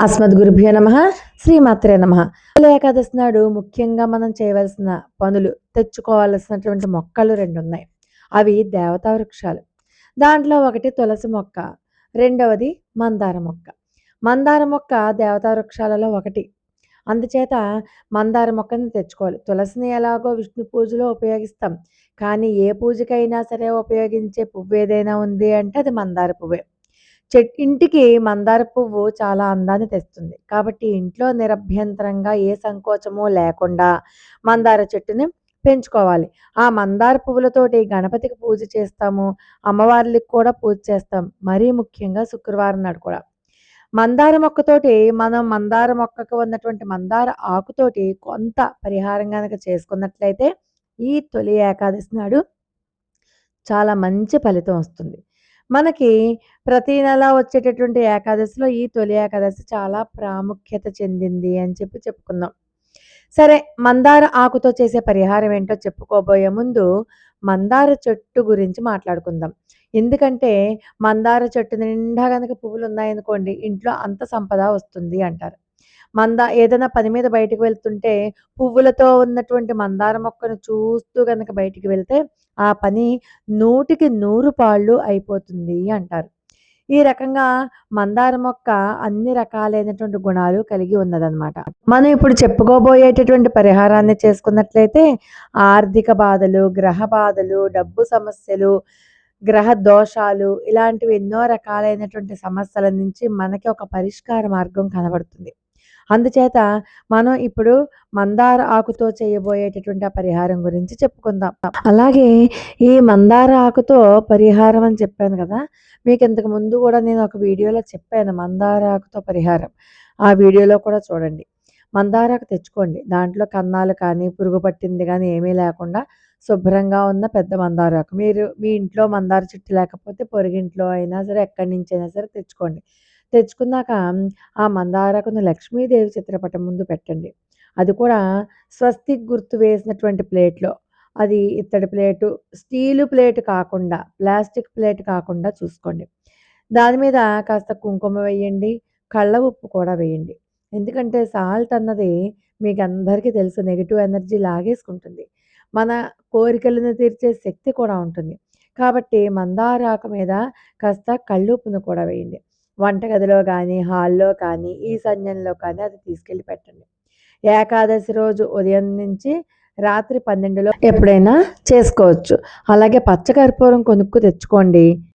అస్మద్గురుభ్యో నమః. శ్రీమాత్రే నమః. తొలి ఏకాదశి నాడు ముఖ్యంగా మనం చేయవలసిన పనులు, తెచ్చుకోవాల్సినటువంటి మొక్కలు 2 ఉన్నాయి. అవి దేవతా వృక్షాలు. దాంట్లో ఒకటి తులసి మొక్క, రెండవది మందార మొక్క. మందార మొక్క దేవతా వృక్షాలలో ఒకటి. అందుచేత మందార మొక్కని తెచ్చుకోవాలి. తులసిని ఎలాగో విష్ణు పూజలో ఉపయోగిస్తాం. కానీ ఏ పూజకైనా సరే ఉపయోగించే పువ్వు ఏదైనా ఉంది అంటే అది మందార పువ్వే. ఇంటికి మందార పువ్వు చాలా అందాన్ని తెస్తుంది. కాబట్టి ఇంట్లో నిరభ్యంతరంగా ఏ సంకోచము లేకుండా మందార చెట్టుని పెంచుకోవాలి. ఆ మందార పువ్వులతోటి గణపతికి పూజ చేస్తాము. అమ్మవార్లకి కూడా పూజ చేస్తాం. మరీ ముఖ్యంగా శుక్రవారం నాడు కూడా. మందార మొక్కతోటి మనం మందార మొక్కకు ఉన్నటువంటి మందార ఆకుతోటి కొంత పరిహారం గనక చేసుకున్నట్లయితే ఈ తొలి ఏకాదశి నాడు చాలా మంచి ఫలితం వస్తుంది. మనకి ప్రతి నెల వచ్చేటటువంటి ఏకాదశిలో ఈ తొలి ఏకాదశి చాలా ప్రాముఖ్యత చెందింది అని చెప్పుకుందాం. సరే, మందార ఆకుతో చేసే పరిహారం ఏంటో చెప్పుకోబోయే ముందు మందార చెట్టు గురించి మాట్లాడుకుందాం. ఎందుకంటే మందార చెట్టు నిండా గనక పువ్వులు ఉన్నాయనుకోండి, ఇంట్లో అంత సంపద వస్తుంది అంటారు. ఏదైనా పని మీద బయటకు వెళ్తుంటే పువ్వులతో ఉన్నటువంటి మందార మొక్కను చూస్తూ గనక బయటికి వెళ్తే ఆ పని 100కి 100 పాళ్ళు అయిపోతుంది అంటారు. ఈ రకంగా మందార మొక్క అన్ని రకాలైనటువంటి గుణాలు కలిగి ఉన్నదనమాట. మనం ఇప్పుడు చెప్పుకోబోయేటటువంటి పరిహారాన్ని చేసుకున్నట్లయితే ఆర్థిక బాధలు, గ్రహ బాధలు, డబ్బు సమస్యలు, గ్రహ దోషాలు ఇలాంటివి ఎన్నో రకాలైనటువంటి సమస్యల నుంచి మనకి ఒక పరిష్కార మార్గం కనబడుతుంది. అందుచేత మనం ఇప్పుడు మందార ఆకుతో చేయబోయేటటువంటి ఆ పరిహారం గురించి చెప్పుకుందాం. అలాగే ఈ మందార ఆకుతో పరిహారం అని చెప్పాను కదా! మీకు ఇంతకు ముందు కూడా నేను ఒక వీడియోలో చెప్పాను మందార ఆకుతో పరిహారం. ఆ వీడియోలో కూడా చూడండి. మందార ఆకు తెచ్చుకోండి. దాంట్లో కన్నాలు కానీ, పురుగు పట్టింది కానీ ఏమీ లేకుండా శుభ్రంగా ఉన్న పెద్ద మందార ఆకు. మీరు మీ ఇంట్లో మందార చెట్టు లేకపోతే పొరుగింట్లో అయినా సరే, ఎక్కడి నుంచైనా సరే తెచ్చుకోండి. తెచ్చుకున్నాక ఆ మందారాకును లక్ష్మీదేవి చిత్రపటం ముందు పెట్టండి. అది కూడా స్వస్తిక్ గుర్తు వేసినటువంటి ప్లేట్‌లో. అది ఇత్తడి ప్లేటు, స్టీలు ప్లేట్ కాకుండా, ప్లాస్టిక్ ప్లేట్ కాకుండా చూసుకోండి. దాని మీద కాస్త కుంకుమ వేయండి, కళ్ళ ఉప్పు కూడా వేయండి. ఎందుకంటే సాల్ట్ అన్నది మీకందరికీ తెలుసు నెగెటివ్ ఎనర్జీ లాగేసుకుంటుంది. మన కోరికలను తీర్చే శక్తి కూడా ఉంటుంది. కాబట్టి మందార ఆకు మీద కాస్త కళ్ళుప్పును కూడా వేయండి. వంటగదిలో కానీ, హాల్‌లో కానీ, ఈశాన్యంలో కానీ అది తీసుకెళ్ళి పెట్టండి. ఏకాదశి రోజు ఉదయం నుంచి రాత్రి 12లో ఎప్పుడైనా చేసుకోవచ్చు. అలాగే పచ్చకర్పూరం కొనుక్కు తెచ్చుకోండి.